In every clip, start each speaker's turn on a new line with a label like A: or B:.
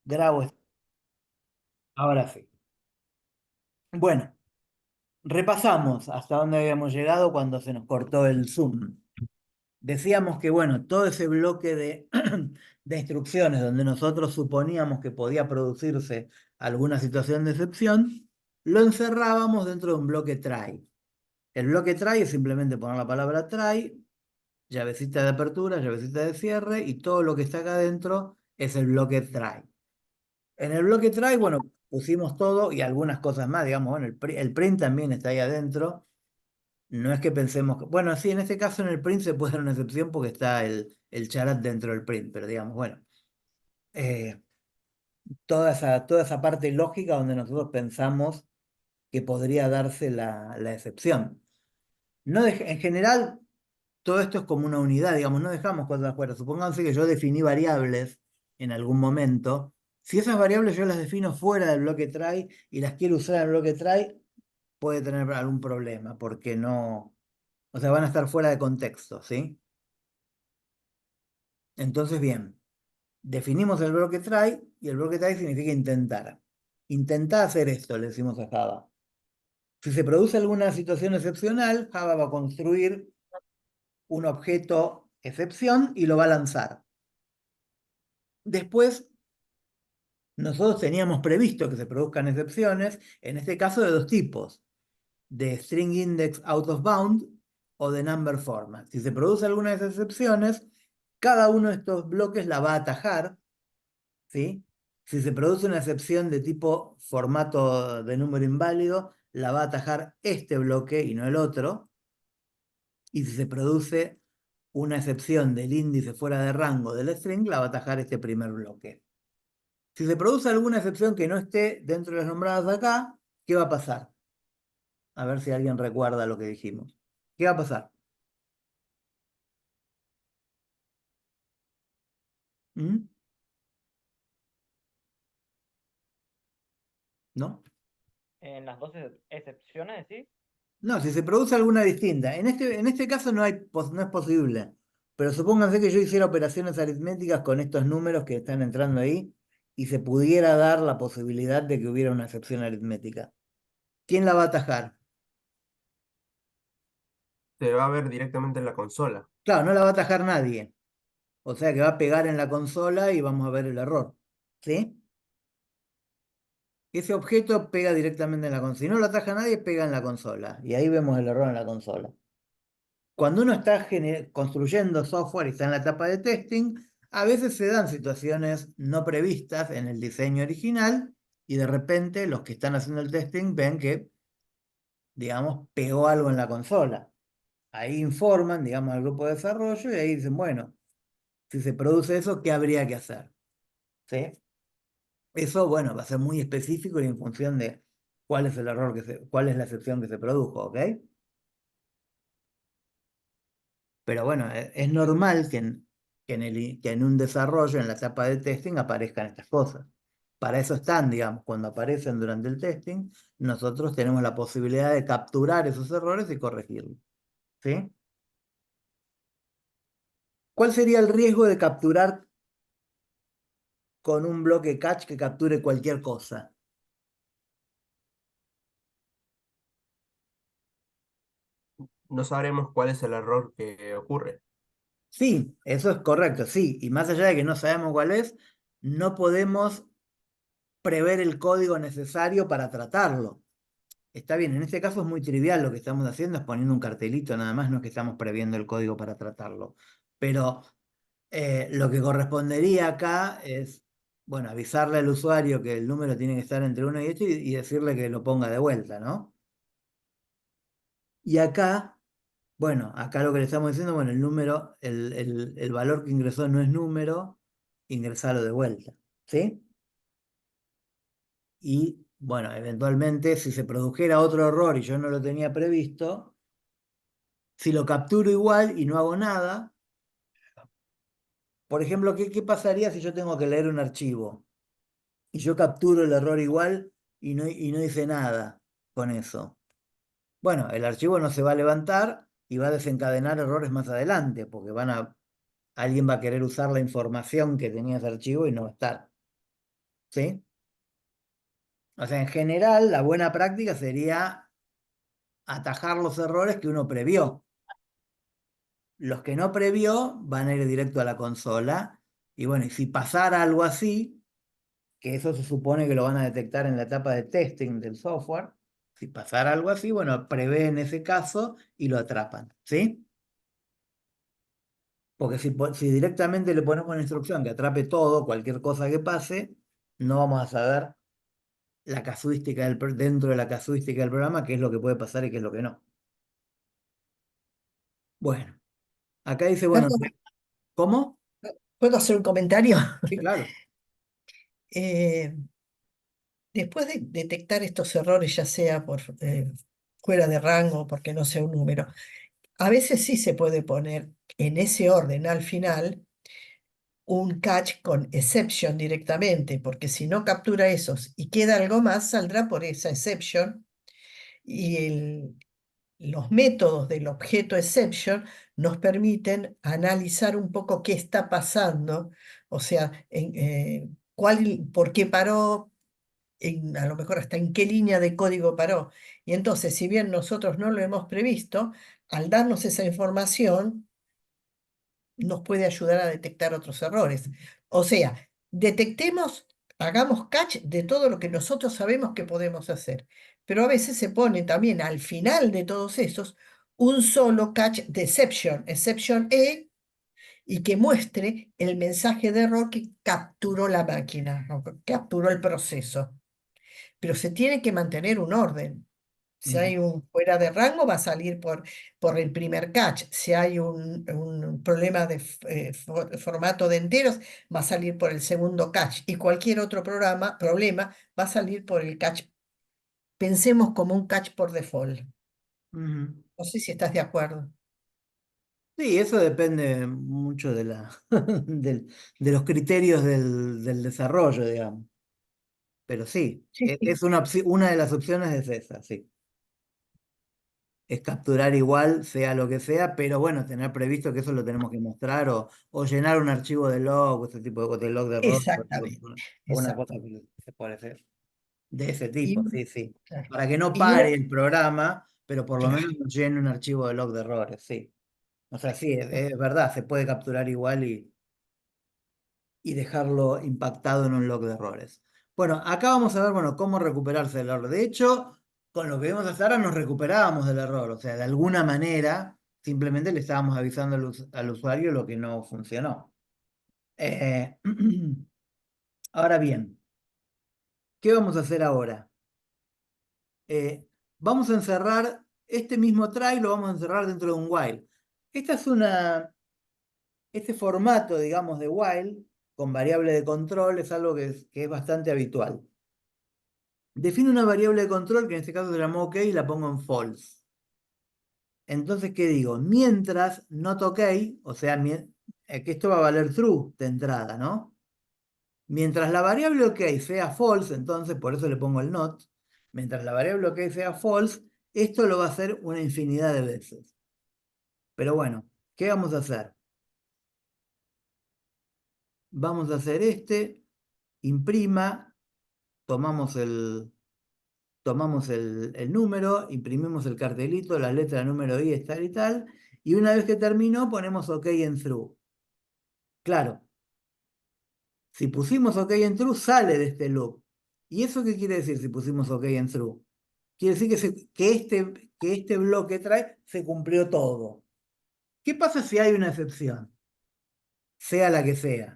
A: Grabo. Ahora sí. Bueno, repasamos hasta dónde habíamos llegado cuando se nos cortó el Zoom. Decíamos que, bueno, todo ese bloque de instrucciones donde nosotros suponíamos que podía producirse alguna situación de excepción, lo encerrábamos dentro de un bloque try. El bloque try es simplemente poner la palabra try, llavecita de apertura, llavecita de cierre, y todo lo que está acá adentro es el bloque try. En el bloque try, bueno, pusimos todo y algunas cosas más, digamos, bueno, el print también está ahí adentro. No es que pensemos bueno, sí, en este caso en el print se puede dar una excepción porque está el charat dentro del print, pero digamos, bueno, eh, toda esa parte lógica donde nosotros pensamos que podría darse la excepción. No en general, todo esto es como una unidad, digamos, no dejamos cosas afuera. Supónganse que yo definí variables en algún momento. Si esas variables yo las defino fuera del bloque try y las quiero usar en el bloque try, puede tener algún problema, porque no, o sea, van a estar fuera de contexto, ¿sí? Entonces, bien, definimos el bloque try y el bloque try significa intentar. Intenta hacer esto, le decimos a Java. Si se produce alguna situación excepcional, Java va a construir un objeto excepción y lo va a lanzar. Después, nosotros teníamos previsto que se produzcan excepciones, en este caso de dos tipos, de string index out of bound o de number format. Si se produce alguna de esas excepciones, cada uno de estos bloques la va a atajar, ¿sí? Si se produce una excepción de tipo formato de número inválido, la va a atajar este bloque y no el otro. Y si se produce una excepción del índice fuera de rango del string, la va a atajar este primer bloque. Si se produce alguna excepción que no esté dentro de las nombradas acá, ¿qué va a pasar? A ver si alguien recuerda lo que dijimos. ¿Qué va a pasar? ¿Mm? ¿No?
B: En las dos excepciones, ¿sí?
A: No, si se produce alguna distinta. En este caso no es posible. Pero supónganse que yo hiciera operaciones aritméticas con estos números que están entrando ahí y se pudiera dar la posibilidad de que hubiera una excepción aritmética. ¿Quién la va a atajar?
C: Se va a ver directamente en la consola.
A: Claro, no la va a atajar nadie. O sea que va a pegar en la consola y vamos a ver el error. ¿Sí? Ese objeto pega directamente en la consola. Si no lo ataja nadie, pega en la consola. Y ahí vemos el error en la consola. Cuando uno está construyendo software y está en la etapa de testing, a veces se dan situaciones no previstas en el diseño original y de repente los que están haciendo el testing ven que, digamos, pegó algo en la consola. Ahí informan, digamos, al grupo de desarrollo y ahí dicen, bueno, si se produce eso, ¿qué habría que hacer? ¿Sí? Eso, bueno, va a ser muy específico y en función de cuál es el error cuál es la excepción que se produjo, ¿ok? Pero bueno, es normal que en un desarrollo, en la etapa de testing, aparezcan estas cosas. Para eso están, digamos, cuando aparecen durante el testing, nosotros tenemos la posibilidad de capturar esos errores y corregirlos. ¿Sí? ¿Cuál sería el riesgo de capturar con un bloque catch que capture cualquier cosa?
C: No sabremos cuál es el error que ocurre.
A: Sí, eso es correcto, sí. Y más allá de que no sabemos cuál es, no podemos prever el código necesario para tratarlo. Está bien, en este caso es muy trivial lo que estamos haciendo, es poniendo un cartelito nada más, no es que estamos previendo el código para tratarlo. Pero lo que correspondería acá es, bueno, avisarle al usuario que el número tiene que estar entre uno y 8 y decirle que lo ponga de vuelta, ¿no? Y acá, bueno, acá lo que le estamos diciendo, bueno, el número, el valor que ingresó no es número, ingresalo de vuelta, ¿sí? Y bueno, eventualmente, si se produjera otro error y yo no lo tenía previsto, si lo capturo igual y no hago nada, por ejemplo, ¿qué pasaría si yo tengo que leer un archivo y yo capturo el error igual y no hice nada con eso? Bueno, el archivo no se va a levantar y va a desencadenar errores más adelante, porque alguien va a querer usar la información que tenía ese archivo y no va a estar. ¿sí? O sea, en general, la buena práctica sería atajar los errores que uno previó. Los que no previó van a ir directo a la consola. Y bueno, y si pasara algo así, que eso se supone que lo van a detectar en la etapa de testing del software, si pasara algo así, bueno, prevén ese caso y lo atrapan, ¿sí? Porque si directamente le ponemos una instrucción que atrape todo, cualquier cosa que pase, no vamos a saber la casuística dentro de la casuística del programa, qué es lo que puede pasar y qué es lo que no. Bueno, acá dice, bueno,
D: Perdón,
A: ¿cómo?
D: ¿puedo hacer un comentario?
A: Sí, claro.
D: Eh, Después de detectar estos errores, ya sea por fuera de rango, porque no sea un número, a veces sí se puede poner en ese orden al final un catch con exception directamente, porque si no captura esos y queda algo más, saldrá por esa exception y los métodos del objeto exception nos permiten analizar un poco qué está pasando, o sea, por qué paró, a lo mejor hasta en qué línea de código paró. Y entonces, si bien nosotros no lo hemos previsto, al darnos esa información, nos puede ayudar a detectar otros errores. O sea, detectemos, hagamos catch de todo lo que nosotros sabemos que podemos hacer. Pero a veces se pone también al final de todos esos un solo catch de exception, exception E, y que muestre el mensaje de error que capturó la máquina, o que capturó el proceso. Pero se tiene que mantener un orden. Si
A: Ujú,
D: hay un fuera de rango, va a salir por el primer catch. Si hay un problema de formato de enteros, va a salir por el segundo catch. Y cualquier otro problema va a salir por el catch. Pensemos como un catch por default.
A: ujú.
D: No sé si estás de acuerdo.
A: Sí, eso depende mucho de los criterios del desarrollo, digamos. Pero sí,
D: Sí, sí.
A: es una de las opciones es esa, sí. Es capturar igual, sea lo que sea, pero bueno, tener previsto que eso lo tenemos que mostrar o llenar un archivo de log, o ese tipo de cosas, de log de error,
D: Exactamente,
A: o una cosa
D: exactamente.
A: que se puede hacer de ese tipo,
D: Y,
A: sí, sí.
D: claro,
A: Para que no
D: y
A: pare
D: una,
A: el programa, pero por lo
D: claro,
A: menos nos llene un archivo de log de errores, sí. O sea, sí, es verdad, se puede capturar igual y dejarlo impactado en un log de errores. Bueno, acá vamos a ver, bueno, cómo recuperarse del error. De hecho, con lo que vimos hasta ahora nos recuperábamos del error, o sea, de alguna manera simplemente le estábamos avisando al usuario lo que no funcionó. Eh, ahora bien, ¿qué vamos a hacer ahora? Vamos a encerrar este mismo try, lo vamos a encerrar dentro de un while. Esta es este formato, digamos, de while con variable de control es algo que es bastante habitual. Defino una variable de control que en este caso se llama OK y la pongo en false. Entonces, ¿qué digo? Mientras not OK, o sea, que esto va a valer true de entrada, ¿no? Mientras la variable OK sea false, entonces por eso le pongo el not. Mientras la variable OK sea false, esto lo va a hacer una infinidad de veces. Pero bueno, ¿qué vamos a hacer? Vamos a hacer imprima, tomamos el número, imprimimos el cartelito, la letra número I es tal y tal, y una vez que terminó ponemos OK en true. Claro, si pusimos OK en true sale de este loop. ¿Y eso qué quiere decir si pusimos OK en true? Quiere decir que este bloque trae se cumplió todo. ¿Qué pasa si hay una excepción? Sea la que sea.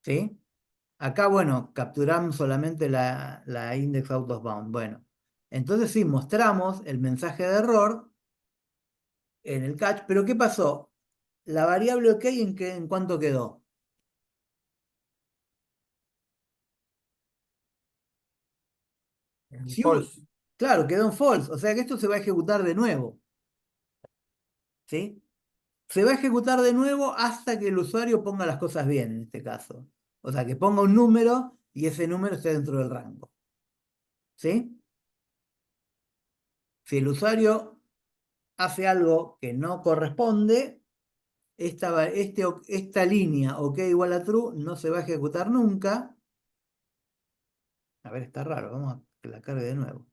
A: ¿Sí? Acá, bueno, capturamos solamente la index out of bound. Bueno, entonces sí, mostramos el mensaje de error en el catch, pero ¿qué pasó? La variable OK en cuánto quedó. Si hubo-
C: False.
A: claro, quedó en false, o sea que esto se va a ejecutar de nuevo, ¿sí? Se va a ejecutar de nuevo hasta que el usuario ponga las cosas bien en este caso. O sea, que ponga un número y ese número esté dentro del rango, ¿sí? Si el usuario hace algo que no corresponde, esta línea OK igual a true no se va a ejecutar nunca A ver, está raro, vamos a que la cargue de nuevo.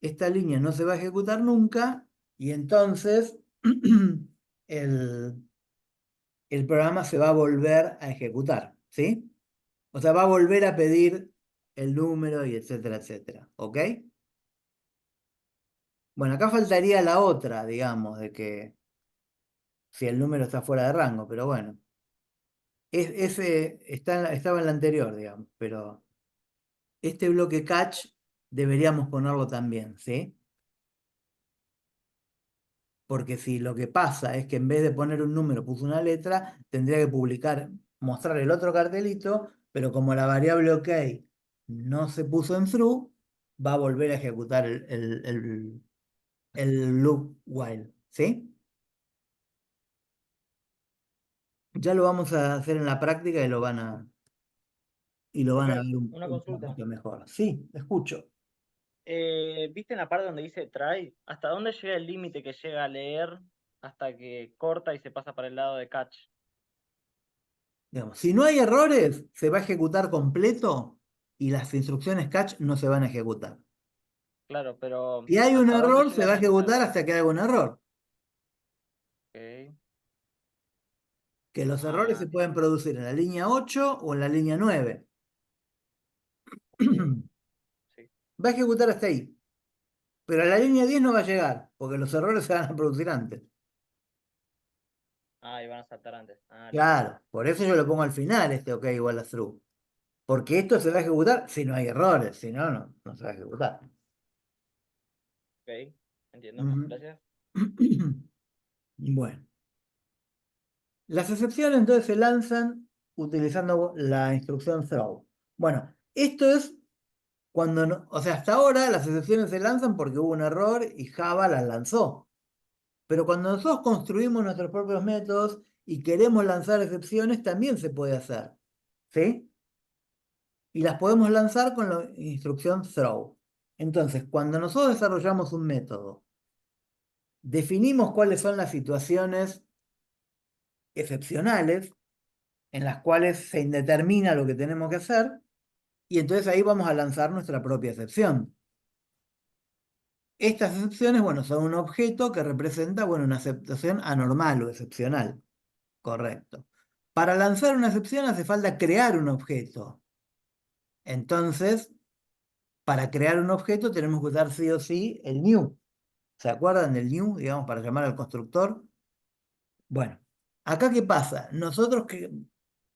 A: Esta línea no se va a ejecutar nunca y entonces el, el programa se va a volver a ejecutar, ¿sí? O sea, va a volver a pedir el número y etcétera, etcétera, ¿ok? Bueno, acá faltaría la otra, digamos, de que si el número está fuera de rango, pero bueno. Ese estaba en la anterior, digamos, pero este bloque catch deberíamos ponerlo también, ¿sí? Porque si lo que pasa es que en vez de poner un número puso una letra, tendría que mostrar el otro cartelito, pero como la variable OK no se puso en true, va a volver a ejecutar el loop while, ¿sí? Ya lo vamos a hacer en la práctica y lo van a
B: Profe,
A: ver
B: una
A: un
B: consulta.
A: poquito mejor. Sí, escucho.
B: ¿Viste en la parte donde dice try? ¿Hasta dónde llega el límite que llega a leer hasta que corta y se pasa para el lado de catch?
A: Digamos, si no hay errores, se va a ejecutar completo y las instrucciones catch no se van a ejecutar.
B: Claro, pero
A: Si hay un
B: ¿hasta dónde
A: error, se
B: llega
A: va a
B: a leer?
A: ejecutar hasta que haya un error.
B: Ok.
A: Que los errores se
B: Ah,
A: pueden producir en la línea 8 o en la línea 9.
B: ok. Sí.
A: Va a ejecutar hasta ahí. Pero a la línea 10 no va a llegar, porque los errores se van a producir antes.
B: Ah, y van a saltar antes. Ah, listo.
A: Claro, por eso yo lo pongo al final, este OK igual a true. Porque esto se va a ejecutar si no hay errores, si no, no se va a ejecutar.
B: Ok, entiendo.
A: Ujú.
B: Gracias.
A: Bueno, las excepciones entonces se lanzan utilizando la instrucción throw. Bueno, esto es cuando no, o sea, hasta ahora las excepciones se lanzan porque hubo un error y Java las lanzó. Pero cuando nosotros construimos nuestros propios métodos y queremos lanzar excepciones, también se puede hacer. ¿Sí? Y las podemos lanzar con la instrucción throw. Entonces, cuando nosotros desarrollamos un método, definimos cuáles son las situaciones excepcionales en las cuales se indetermina lo que tenemos que hacer, y entonces ahí vamos a lanzar nuestra propia excepción. Estas excepciones, bueno, son un objeto que representa, bueno, una aceptación anormal o excepcional. Correcto. Para lanzar una excepción hace falta crear un objeto. Entonces, para crear un objeto tenemos que usar sí o sí el new. ¿Se acuerdan del new, digamos, para llamar al constructor? Bueno, acá ¿qué pasa? Nosotros que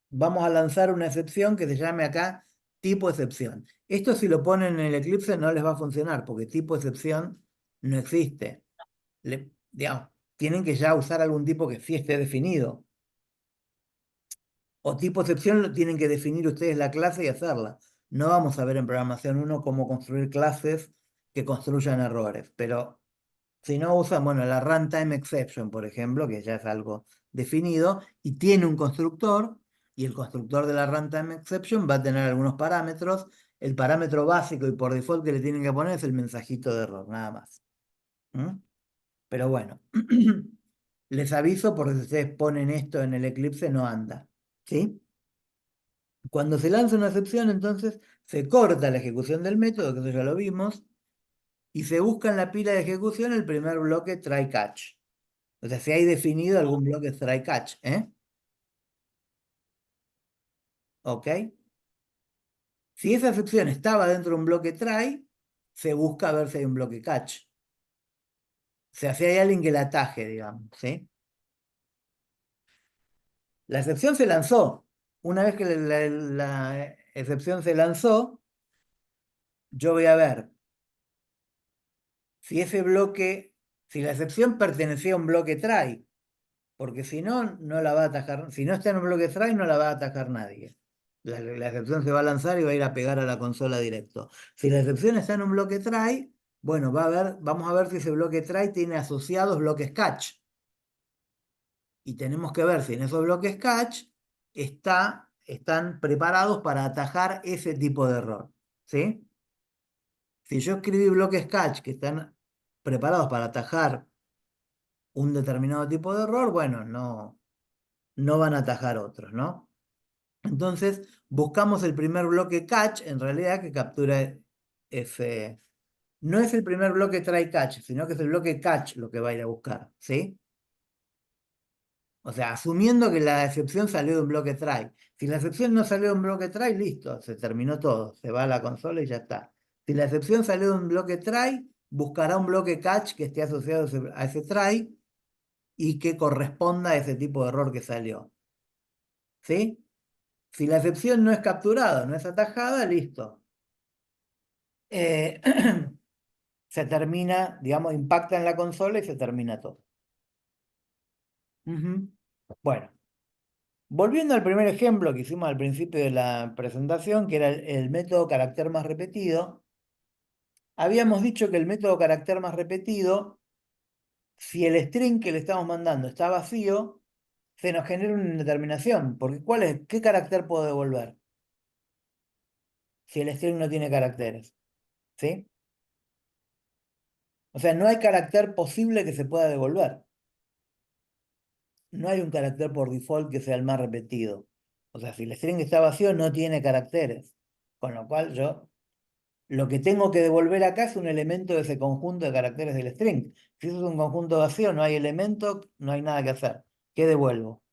A: vamos a lanzar una excepción que se llame acá tipo excepción. Esto si lo ponen en el Eclipse no les va a funcionar porque tipo excepción no existe. Digamos, tienen que ya usar algún tipo que sí esté definido. O tipo excepción lo tienen que definir ustedes la clase y hacerla. No vamos a ver en programación 1 cómo construir clases que construyan errores, pero si no usan, bueno, la runtime exception, por ejemplo, que ya es algo definido y tiene un constructor, y el constructor de la runtime exception va a tener algunos parámetros. El parámetro básico y por default que le tienen que poner es el mensajito de error, nada más. ¿Mm? Pero bueno, les aviso porque si ustedes ponen esto en el Eclipse no anda. ¿Sí? Cuando se lanza una excepción, entonces se corta la ejecución del método, que eso ya lo vimos, y se busca en la pila de ejecución el primer bloque try catch. O sea, si hay definido algún bloque try catch, ¿eh? ¿Ok? Si esa excepción estaba dentro de un bloque try, se busca ver si hay un bloque catch. O sea, si hay alguien que la ataje, digamos, ¿sí? La excepción se lanzó. Una vez que la excepción se lanzó, yo voy a ver si ese bloque, si la excepción pertenecía a un bloque try, porque si no, no la va a atajar. Si no está en un bloque try, no la va a atacar nadie. La excepción se va a lanzar y va a ir a pegar a la consola directo. Si la excepción está en un bloque try, bueno, vamos a ver si ese bloque try tiene asociados bloques catch. Y tenemos que ver si en esos bloques catch están preparados para atajar ese tipo de error. ¿Sí? Si yo escribí bloques catch que están preparados para atajar un determinado tipo de error, bueno, no van a atajar otros, ¿no? Entonces, buscamos el primer bloque catch, en realidad que captura ese... No es el primer bloque try catch, sino que es el bloque catch lo que va a ir a buscar, ¿sí? O sea, asumiendo que la excepción salió de un bloque try. Si la excepción no salió de un bloque try, listo, se terminó todo. Se va a la consola y ya está. Si la excepción salió de un bloque try, buscará un bloque catch que esté asociado a ese try y que corresponda a ese tipo de error que salió. ¿Sí? Si la excepción no es capturada, no es atajada, listo. Eh, se termina, digamos, impacta en la consola y se termina todo. Ujú. Bueno. Volviendo al primer ejemplo que hicimos al principio de la presentación, que era el método carácter más repetido, habíamos dicho que el método carácter más repetido, si el string que le estamos mandando está vacío, se nos genera una indeterminación, porque ¿qué carácter puedo devolver? Si el string no tiene caracteres, ¿sí? O sea, no hay carácter posible que se pueda devolver. No hay un carácter por default que sea el más repetido. O sea, si el string está vacío, no tiene caracteres. Con lo cual yo lo que tengo que devolver acá es un elemento de ese conjunto de caracteres del string. Si eso es un conjunto vacío, no hay elemento, no hay nada que hacer. ¿Qué devuelvo?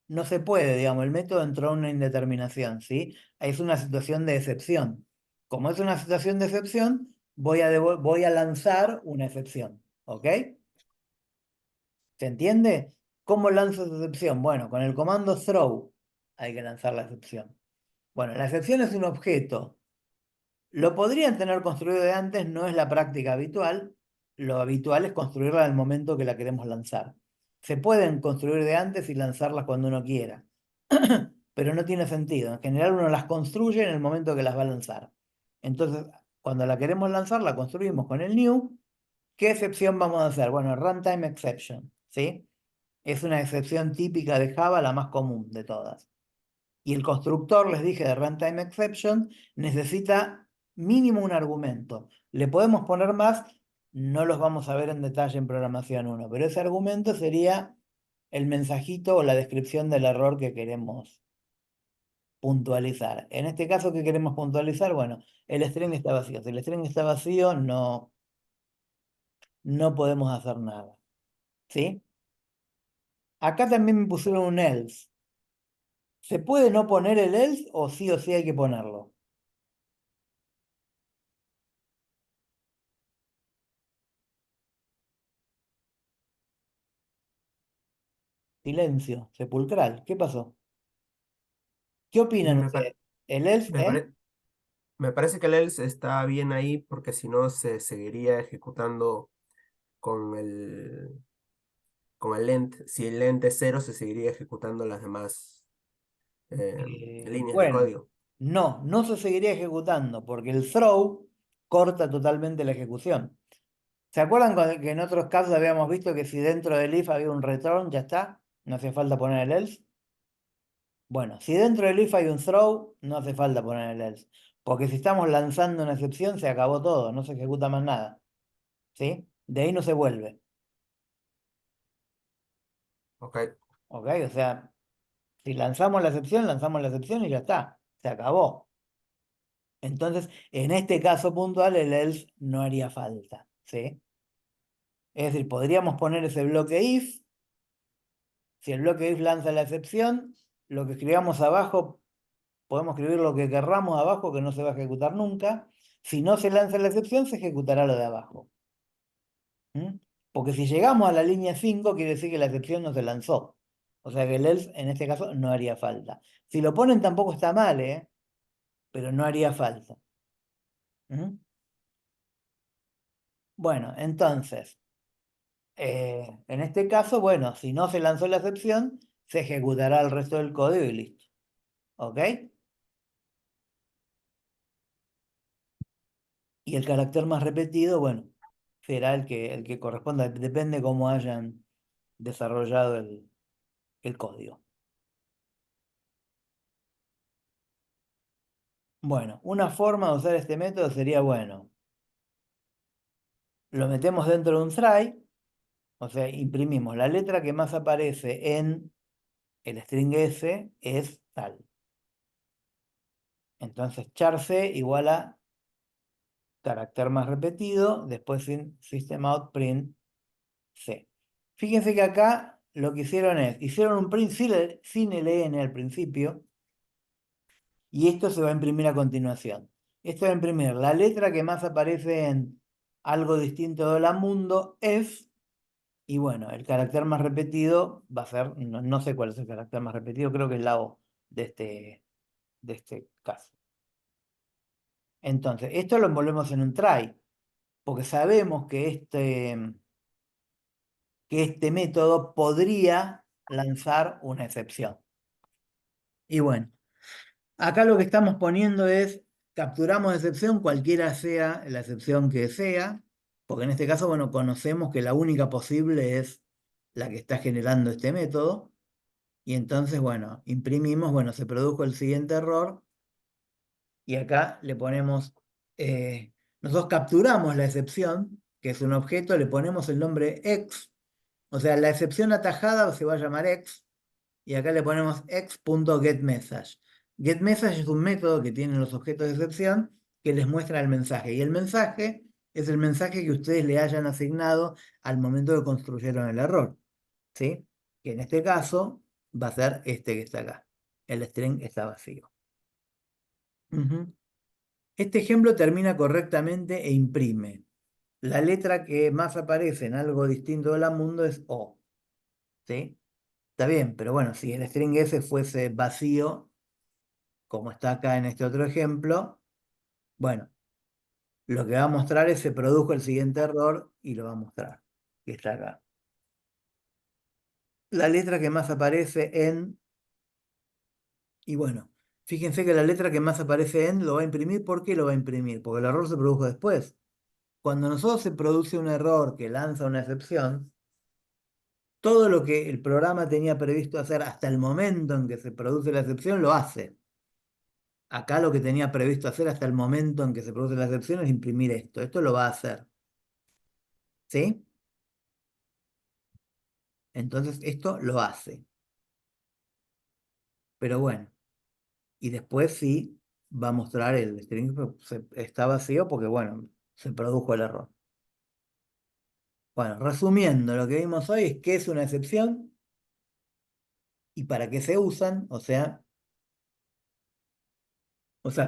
A: No se puede, digamos, el método entró en una indeterminación, ¿sí? Es una situación de excepción. Como es una situación de excepción, voy a lanzar una excepción, ¿ok? ¿Se entiende? ¿Cómo lanzo esa excepción? Bueno, con el comando throw hay que lanzar la excepción. Bueno, la excepción es un objeto. Lo podrían tener construido de antes, no es la práctica habitual. Lo habitual es construirla en el momento que la queremos lanzar. Se pueden construir de antes y lanzarlas cuando uno quiera, pero no tiene sentido. En general uno las construye en el momento que las va a lanzar. Entonces, cuando la queremos lanzar, la construimos con el new. ¿Qué excepción vamos a hacer? Bueno, runtime exception, ¿sí? Es una excepción típica de Java, la más común de todas. Y el constructor, les dije, de runtime exception, necesita mínimo un argumento. Le podemos poner más, no los vamos a ver en detalle en programación 1, pero ese argumento sería el mensajito o la descripción del error que queremos puntualizar. En este caso, ¿qué queremos puntualizar? Bueno, el string está vacío. Si el string está vacío, no podemos hacer nada. ¿Sí? Acá también me pusieron un else. ¿Se puede no poner el else o sí hay que ponerlo? Silencio, sepulcral. ¿Qué pasó? ¿Qué opinan
C: Me,
A: ustedes?
C: pa-
A: ¿El else,
C: me, pare- me parece que el else está bien ahí porque si no se seguiría ejecutando con con el lent. Si el lent es cero, se seguiría ejecutando las demás líneas de
A: Bueno,
C: código.
A: no se seguiría ejecutando porque el throw corta totalmente la ejecución. ¿Se acuerdan que en otros casos habíamos visto que si dentro del if había un return, ya está? No hace falta poner el else. Bueno, si dentro del if hay un throw, no hace falta poner el else. Porque si estamos lanzando una excepción, se acabó todo, no se ejecuta más nada. ¿Sí? De ahí no se vuelve.
C: Ok,
A: ¿Ok? O sea, si lanzamos la excepción y ya está. Se acabó. Entonces, en este caso puntual, el else no haría falta. ¿Sí? Es decir, podríamos poner ese bloque if. Si el bloque if lanza la excepción, lo que escribamos abajo, podemos escribir lo que querramos abajo, que no se va a ejecutar nunca. Si no se lanza la excepción, se ejecutará lo de abajo. ¿Mm? Porque si llegamos a la línea 5, quiere decir que la excepción no se lanzó. O sea que el else en este caso no haría falta. Si lo ponen tampoco está mal, ¿eh? Pero no haría falta. ¿Mm? Bueno, entonces, en este caso, bueno, si no se lanzó la excepción, se ejecutará el resto del código y listo. ¿Ok? Y el carácter más repetido, bueno, será el que corresponda, depende cómo hayan desarrollado el código. Bueno, una forma de usar este método sería, bueno, lo metemos dentro de un try, o sea, imprimimos la letra que más aparece en el string S es tal. Entonces char-c igual a carácter más repetido, después system out print c. Fíjense que acá lo que hicieron hicieron un print sin len al principio, y esto se va a imprimir a continuación. Esto va a imprimir la letra que más aparece en algo distinto de la mundo es, y bueno, el carácter más repetido va a ser, no sé cuál es el carácter más repetido, creo que es la O de este caso. Entonces, esto lo envolvemos en un try, porque sabemos que este método podría lanzar una excepción. Y bueno, acá lo que estamos poniendo es, capturamos excepción, cualquiera sea la excepción que sea, porque en este caso, bueno, conocemos que la única posible es la que está generando este método, y entonces, bueno, imprimimos, bueno, se produjo el siguiente error, y acá le ponemos, nosotros capturamos la excepción, que es un objeto, le ponemos el nombre X, o sea, la excepción atajada se va a llamar X, y acá le ponemos x.getMessage. GetMessage es un método que tiene los objetos de excepción que les muestra el mensaje. Y el mensaje es el mensaje que ustedes le hayan asignado al momento que construyeron el error. ¿Sí? Que en este caso va a ser este que está acá. El string está vacío. Este ejemplo termina correctamente e imprime. La letra que más aparece en algo distinto de la mundo es O. ¿Sí? Está bien, pero bueno, si el string S fuese vacío, como está acá en este otro ejemplo, bueno, lo que va a mostrar es se produjo el siguiente error y lo va a mostrar, que está acá. La letra que más aparece en, y bueno, fíjense que la letra que más aparece en lo va a imprimir. ¿Por qué lo va a imprimir? Porque el error se produjo después. Cuando nosotros se produce un error que lanza una excepción, todo lo que el programa tenía previsto hacer hasta el momento en que se produce la excepción lo hace. Acá lo que tenía previsto hacer hasta el momento en que se produce la excepción es imprimir esto. Esto lo va a hacer. ¿Sí? Entonces esto lo hace. Pero bueno. Y después sí va a mostrar el string está vacío porque, bueno, se produjo el error. Bueno, resumiendo, lo que vimos hoy es qué es una excepción y para qué se usan. O sea,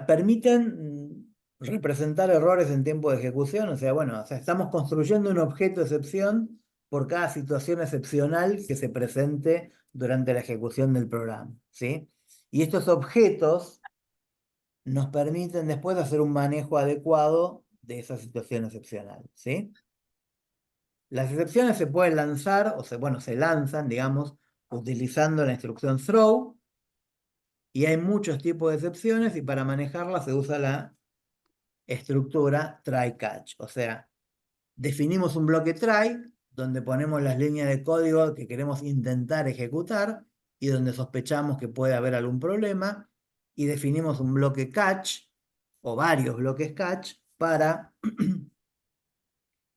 A: permiten representar errores en tiempo de ejecución. O sea, estamos construyendo un objeto de excepción por cada situación excepcional que se presente durante la ejecución del programa, ¿sí? Y estos objetos nos permiten después hacer un manejo adecuado de esa situación excepcional, ¿sí? Las excepciones se pueden lanzar, se lanzan, digamos, utilizando la instrucción throw, y hay muchos tipos de excepciones, y para manejarlas se usa la estructura try-catch. O sea, definimos un bloque try, donde ponemos las líneas de código que queremos intentar ejecutar, y donde sospechamos que puede haber algún problema, y definimos un bloque catch, o varios bloques catch, para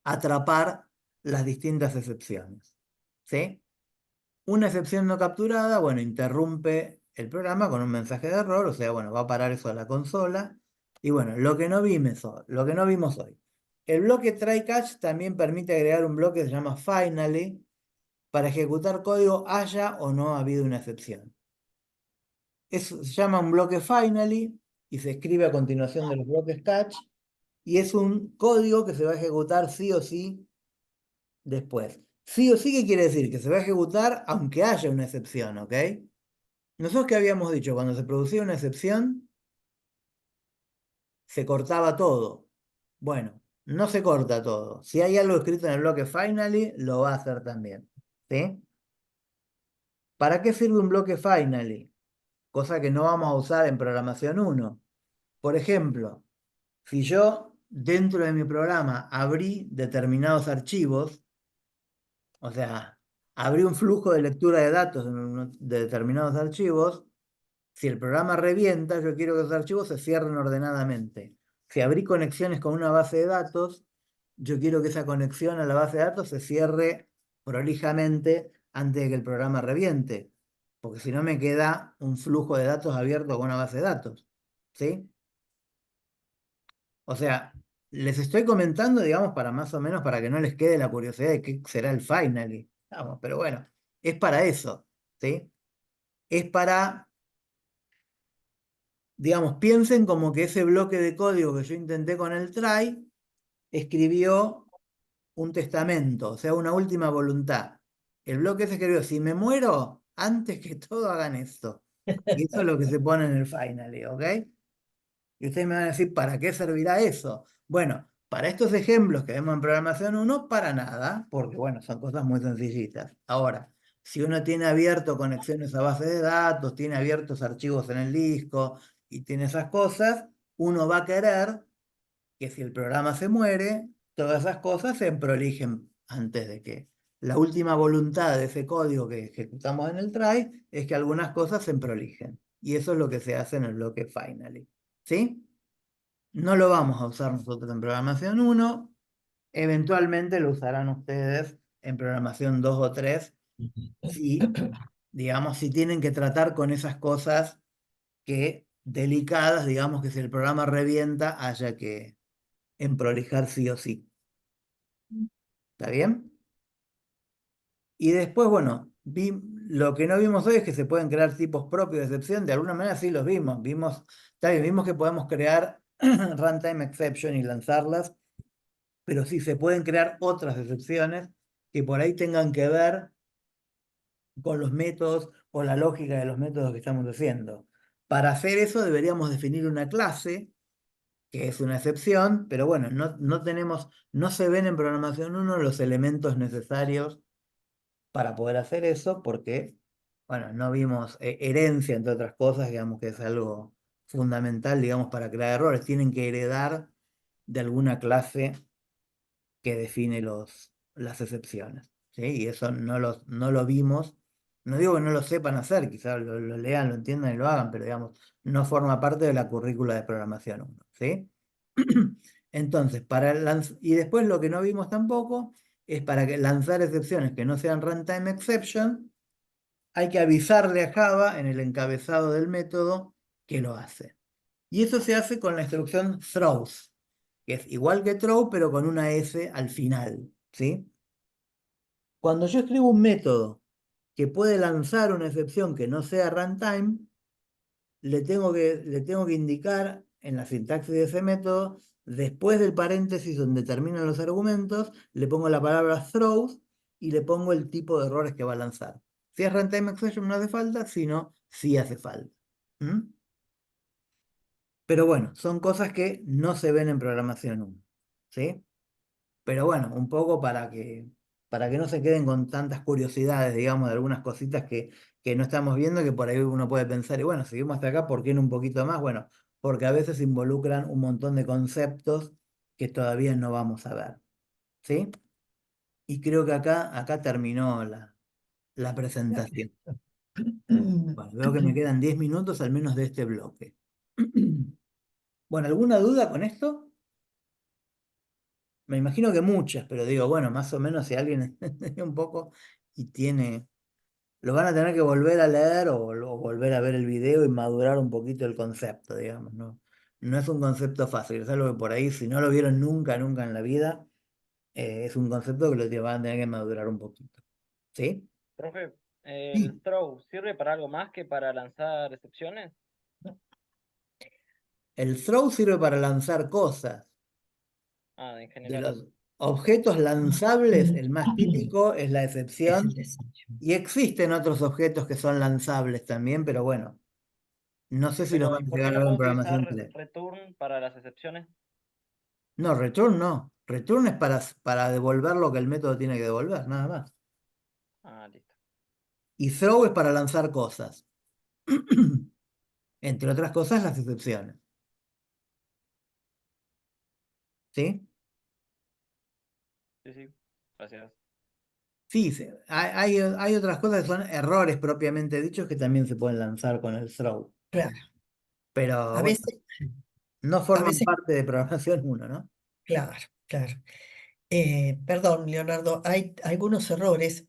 A: atrapar las distintas excepciones. ¿Sí? Una excepción no capturada, bueno, interrumpe el programa con un mensaje de error, o sea, bueno, va a parar eso a la consola. Y bueno, lo que no vimos hoy. El bloque try-catch también permite agregar un bloque que se llama finally para ejecutar código haya o no habido una excepción. Se llama un bloque finally y se escribe a continuación de los bloques catch, y es un código que se va a ejecutar sí o sí después. Sí o sí, ¿qué quiere decir? Que se va a ejecutar aunque haya una excepción, ¿ok? Nosotros, ¿qué habíamos dicho? Cuando se producía una excepción, se cortaba todo. Bueno, no se corta todo. Si hay algo escrito en el bloque finally, lo va a hacer también. ¿Sí? ¿Para qué sirve un bloque finally? Cosa que no vamos a usar en programación 1. Por ejemplo, si yo dentro de mi programa abrí determinados archivos, o sea, abrí un flujo de lectura de datos de determinados archivos. Si el programa revienta, yo quiero que esos archivos se cierren ordenadamente. Si abrí conexiones con una base de datos, yo quiero que esa conexión a la base de datos se cierre prolijamente antes de que el programa reviente, porque si no me queda un flujo de datos abierto con una base de datos. ¿sí? O sea, les estoy comentando, digamos, para más o menos, para que no les quede la curiosidad de qué será el finally. Vamos, pero bueno, es para eso, ¿sí? Es para, digamos, piensen como que ese bloque de código que yo intenté con el try, escribió un testamento, o sea, una última voluntad. El bloque se escribió, si me muero, antes que todo hagan esto. Y eso es lo que se pone en el finally, ¿ok? Y ustedes me van a decir, ¿para qué servirá eso? Bueno, para estos ejemplos que vemos en programación uno para nada, porque bueno, son cosas muy sencillitas. Ahora, si uno tiene abierto conexiones a base de datos, tiene abiertos archivos en el disco y tiene esas cosas, uno va a querer que si el programa se muere, todas esas cosas se prolijen antes de que. La última voluntad de ese código que ejecutamos en el try es que algunas cosas se prolijen. Y eso es lo que se hace en el bloque finally. ¿Sí? No lo vamos a usar nosotros en programación uno. Eventualmente lo usarán ustedes en programación 2 o 3. Si, digamos, si tienen que tratar con esas cosas que delicadas, digamos que si el programa revienta, haya que emprolijar sí o sí. ¿Está bien? Y después, bueno, lo que no vimos hoy es que se pueden crear tipos propios de excepción. De alguna manera sí los vimos. Está bien, vimos que podemos crear runtime exception y lanzarlas, pero sí se pueden crear otras excepciones que por ahí tengan que ver con los métodos o la lógica de los métodos que estamos haciendo. Para hacer eso deberíamos definir una clase, que es una excepción, pero bueno, no se ven en programación uno los elementos necesarios para poder hacer eso, porque, bueno, no vimos herencia, entre otras cosas, digamos que es algo fundamental, digamos, para crear errores. Tienen que heredar de alguna clase que define las excepciones, ¿sí? Y eso no lo vimos. No digo que no lo sepan hacer, quizás lo lean, lo entiendan y lo hagan, pero digamos, no forma parte de la currícula de programación 1, ¿sí? Entonces, y después lo que no vimos tampoco es para lanzar excepciones que no sean runtime exception, hay que avisarle a Java en el encabezado del método que lo hace. Y eso se hace con la instrucción throws, que es igual que throw, pero con una S al final, ¿sí? Cuando yo escribo un método que puede lanzar una excepción que no sea runtime, le tengo que indicar en la sintaxis de ese método, después del paréntesis donde terminan los argumentos, le pongo la palabra throws y le pongo el tipo de errores que va a lanzar. Si es runtime exception no hace falta, si no, sí hace falta. ¿Mm? Pero bueno, son cosas que no se ven en programación 1, ¿sí? Pero bueno, un poco para que no se queden con tantas curiosidades, digamos, de algunas cositas que no estamos viendo, que por ahí uno puede pensar, y bueno, seguimos hasta acá, ¿por qué no un poquito más? Bueno, porque a veces involucran un montón de conceptos que todavía no vamos a ver, ¿sí? Y creo que acá terminó la presentación. Bueno, veo que me quedan 10 minutos al menos de este bloque. Bueno, ¿alguna duda con esto? Me imagino que muchas, pero digo, bueno, más o menos si alguien entendió un poco y lo van a tener que volver a leer o volver a ver el video y madurar un poquito el concepto, digamos, ¿no? No es un concepto fácil, es algo que por ahí, si no lo vieron nunca, nunca en la vida, es un concepto que lo van a tener que madurar un poquito. ¿Sí?
B: Profe, ¿el
A: Sí.
B: throw sirve para algo más que para lanzar excepciones?
A: El throw sirve para lanzar cosas.
B: Ah, en
A: De
B: general.
A: los objetos lanzables, el más típico es la
D: Es el
A: excepción.
D: desecho.
A: Y existen otros objetos que son lanzables también, pero bueno, no sé si los
B: Pero,
A: van
B: ¿y
A: a
B: por qué
A: llegar a
B: no
A: ver en
B: puedo
A: programación
B: utilizar
A: 3.
B: return para las excepciones?
A: No, return no. Return es para devolver lo que el método tiene que devolver, nada más.
B: Ah, listo.
A: Y throw es para lanzar cosas. Entre otras cosas, las excepciones. ¿Sí?
B: Sí, sí. Gracias.
A: Sí, hay otras cosas que son errores propiamente dichos que también se pueden lanzar con el throw.
D: Claro,
A: Pero
D: a
A: bueno,
D: veces,
A: no
D: a
A: forman
D: veces,
A: parte de programación uno, ¿no?
D: claro, claro. Perdón, Leonardo, hay algunos errores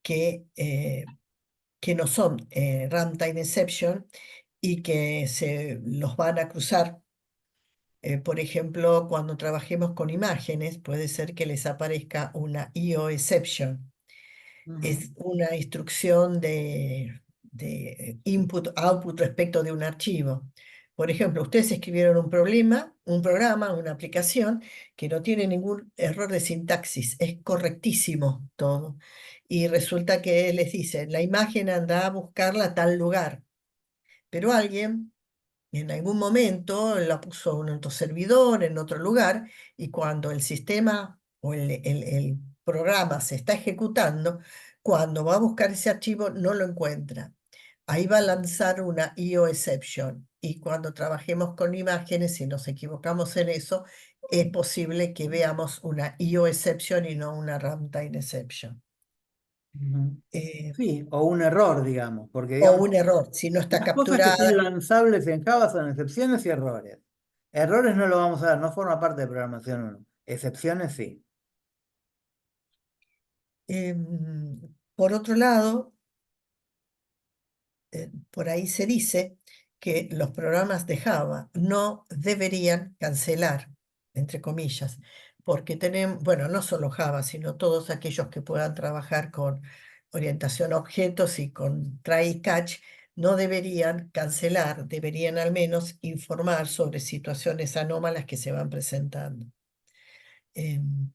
D: que no son runtime exception y que se los van a cruzar. Por ejemplo, cuando trabajemos con imágenes, puede ser que les aparezca una IO exception.
A: Ujú,
D: Es una instrucción de input-output respecto de un archivo. Por ejemplo, ustedes escribieron un programa, una aplicación que no tiene ningún error de sintaxis, es correctísimo todo. Y resulta que les dice, la imagen anda a buscarla a tal lugar, pero alguien en algún momento la puso en otro servidor, en otro lugar, y cuando el sistema o el programa se está ejecutando, cuando va a buscar ese archivo no lo encuentra. Ahí va a lanzar una IO exception. Y cuando trabajemos con imágenes, si nos equivocamos en eso, es posible que veamos una IO exception y no una runtime exception.
A: ujú.
D: Eh,
A: Sí, o un error, digamos, porque
D: o
A: digamos,
D: un error, si no está
A: las cosas que son
D: capturada.
A: lanzables en Java son excepciones y errores. Errores no lo vamos a ver, no forma parte de programación 1. Excepciones sí.
D: Por otro lado, por ahí se dice que los programas de Java no deberían cancelar, entre comillas, porque tenemos, bueno, no solo Java, sino todos aquellos que puedan trabajar con orientación a objetos y con try y catch, no deberían cancelar, deberían al menos informar sobre situaciones anómalas que se van presentando. Em,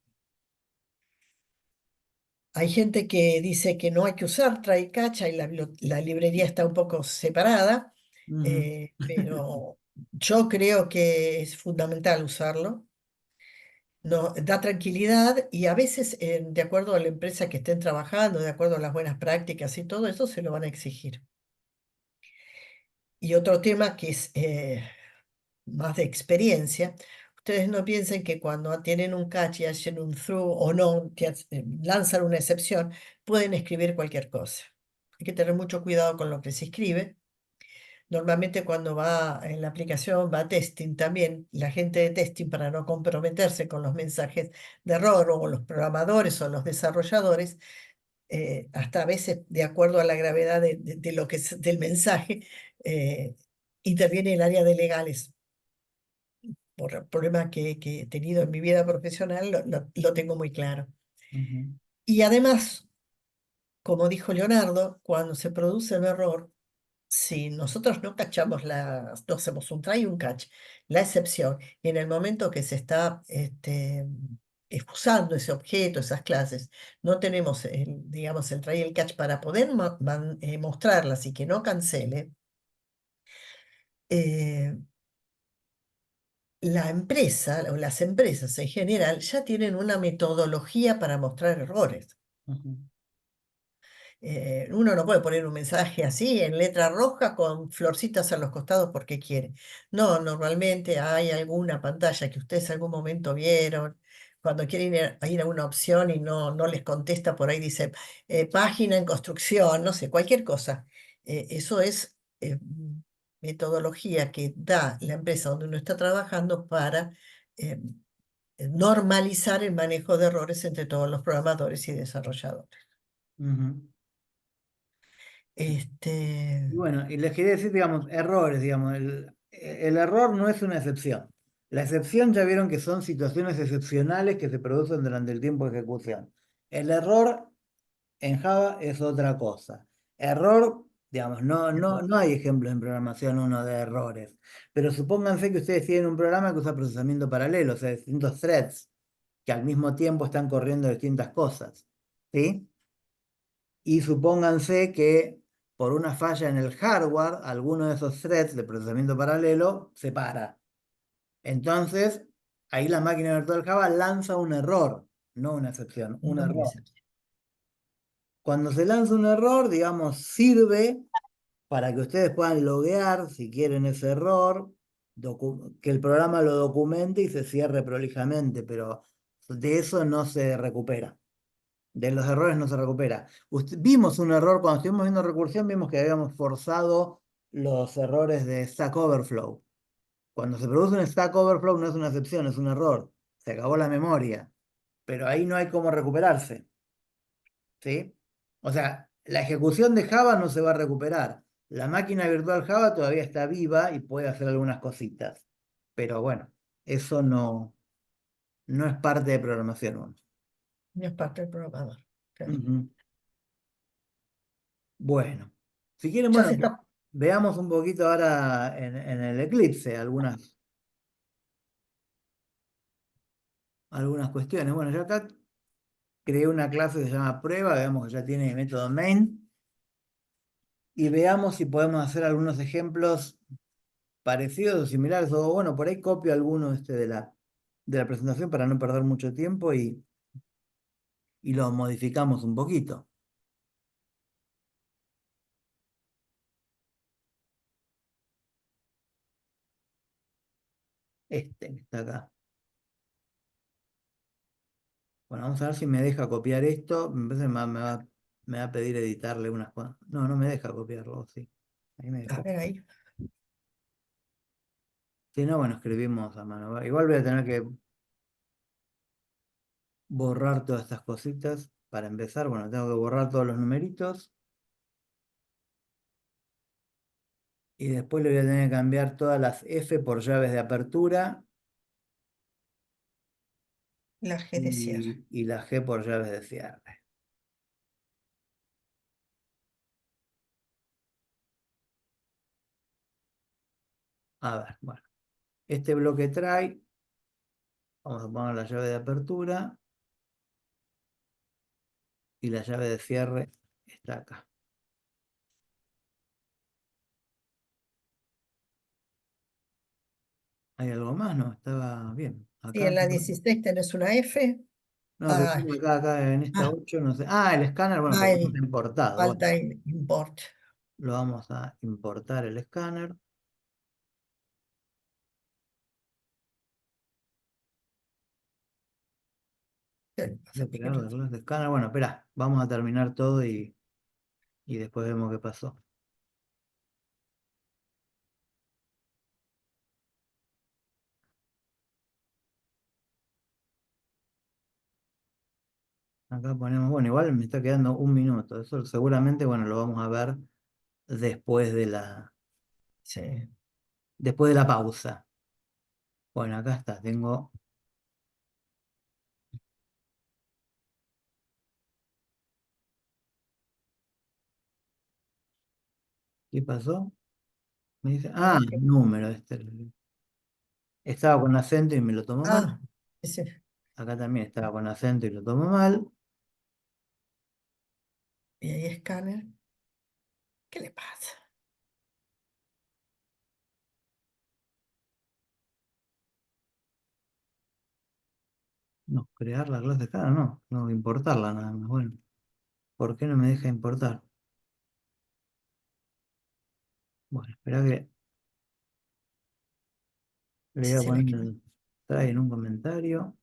D: Hay gente que dice que no hay que usar try catch, y la librería está un poco separada,
A: Ujú,
D: pero yo creo que es fundamental usarlo. No, da tranquilidad y a veces, de acuerdo a la empresa que estén trabajando, de acuerdo a las buenas prácticas y todo eso, se lo van a exigir. Y otro tema que es más de experiencia, ustedes no piensen que cuando tienen un catch y hacen un through o no, lanzan una excepción, pueden escribir cualquier cosa. Hay que tener mucho cuidado con lo que se escribe. Normalmente cuando va en la aplicación, va a testing también, la gente de testing para no comprometerse con los mensajes de error o los programadores o los desarrolladores, hasta a veces de acuerdo a la gravedad de lo que es del mensaje, eh, interviene el área de legales por el problema que he tenido en mi vida profesional, lo tengo muy claro.
A: ujú,
D: Y además, como dijo Leonardo, cuando se produce un error, si nosotros no cachamos no hacemos un try y un catch, la excepción, y en el momento que se está usando ese objeto, esas clases, no tenemos digamos, el try y el catch para poder mostrarlas y que no cancele, eh, la empresa o las empresas en general ya tienen una metodología para mostrar errores.
A: ujú,
D: Uno no puede poner un mensaje así en letra roja con florcitas a los costados porque quiere. No, normalmente hay alguna pantalla que ustedes algún momento vieron. Cuando quieren ir a una opción y no les contesta, por ahí dice página en construcción, no sé, cualquier cosa. Eso es metodología que da la empresa donde uno está trabajando para eh, normalizar el manejo de errores entre todos los programadores y desarrolladores.
A: ujú.
D: Este,
A: Y bueno, y les quería decir, digamos, errores, digamos, el error no es una excepción. La excepción ya vieron que son situaciones excepcionales que se producen durante el tiempo de ejecución. El error en Java es otra cosa. Error, digamos, no hay ejemplos en programación uno de errores. Pero supónganse que ustedes tienen un programa que usa procesamiento paralelo, o sea, distintos threads que al mismo tiempo están corriendo distintas cosas. ¿Sí? Y supónganse que por una falla en el hardware, alguno de esos threads de procesamiento paralelo se para. Entonces, ahí la máquina virtual Java lanza un error, no una excepción, un
D: no
A: error.
D: es
A: Cuando se lanza un error, digamos, sirve para que ustedes puedan loguear, si quieren, ese error, que el programa lo documente y se cierre prolijamente, pero de eso no se recupera. De los errores no se recupera. Vimos un error cuando estuvimos viendo recursión, vimos que habíamos forzado los errores de Stack Overflow. Cuando se produce un Stack Overflow no es una excepción, es un error. Se acabó la memoria. Pero ahí no hay cómo recuperarse. ¿Sí? O sea, la ejecución de Java no se va a recuperar. La máquina virtual Java todavía está viva y puede hacer algunas cositas, pero bueno, eso no es parte de programación aún.
D: No es parte del programador. Claro.
A: Ujú. Bueno, si quieren,
D: Ya
A: bueno,
D: se está.
A: veamos un poquito ahora en el Eclipse algunas cuestiones. Bueno, yo acá creé una clase que se llama prueba, veamos que ya tiene método main, y veamos si podemos hacer algunos ejemplos parecidos o similares, o bueno, por ahí copio alguno de la presentación para no perder mucho tiempo y lo modificamos un poquito. Este que está acá. Bueno, vamos a ver si me deja copiar esto. Me parece que me va a pedir editarle unas cuantas. No, no me deja copiarlo, sí. Ahí me
D: A
A: dejó.
D: ver ahí.
A: Si no, bueno, escribimos a mano. Igual voy a tener que borrar todas estas cositas. Para empezar, bueno, tengo que borrar todos los numeritos. Y después le voy a tener que cambiar todas las F por llaves de apertura
D: La G de cierre.
A: y la G por llaves de cierre. A ver, bueno. Este bloque try, vamos a poner la llave de apertura y la llave de cierre está acá. ¿Hay algo más? No, estaba bien.
D: Y
A: Acá.
D: en la 16 tenés una F.
A: No, pero
D: Ah,
A: tengo acá en esta
D: ah,
A: 8 no sé. Ah, el escáner, bueno, porque no
D: ahí.
A: está importado. Bueno,
D: Falta import.
A: lo vamos a importar el escáner. Voy a crear la clase de escáner. Bueno, espera, vamos a terminar todo y después vemos qué pasó. Acá ponemos, bueno, igual me está quedando un minuto. Eso seguramente, bueno, lo vamos a ver después
D: Sí.
A: después de la pausa. Bueno, acá está, tengo. ¿Qué pasó? Me dice,
D: A
A: ah,
D: ver qué.
A: número este. Estaba con acento y me lo tomó mal.
D: Ah, sí.
A: Acá también estaba con acento y lo tomó mal.
D: Y ahí escáner. ¿Qué le pasa?
A: No, crear la clase de escáner, no, importarla nada más. Bueno, ¿por qué no me deja importar? Bueno, espera que le voy a
D: Se le
A: poner
D: quedó.
A: el try en un comentario.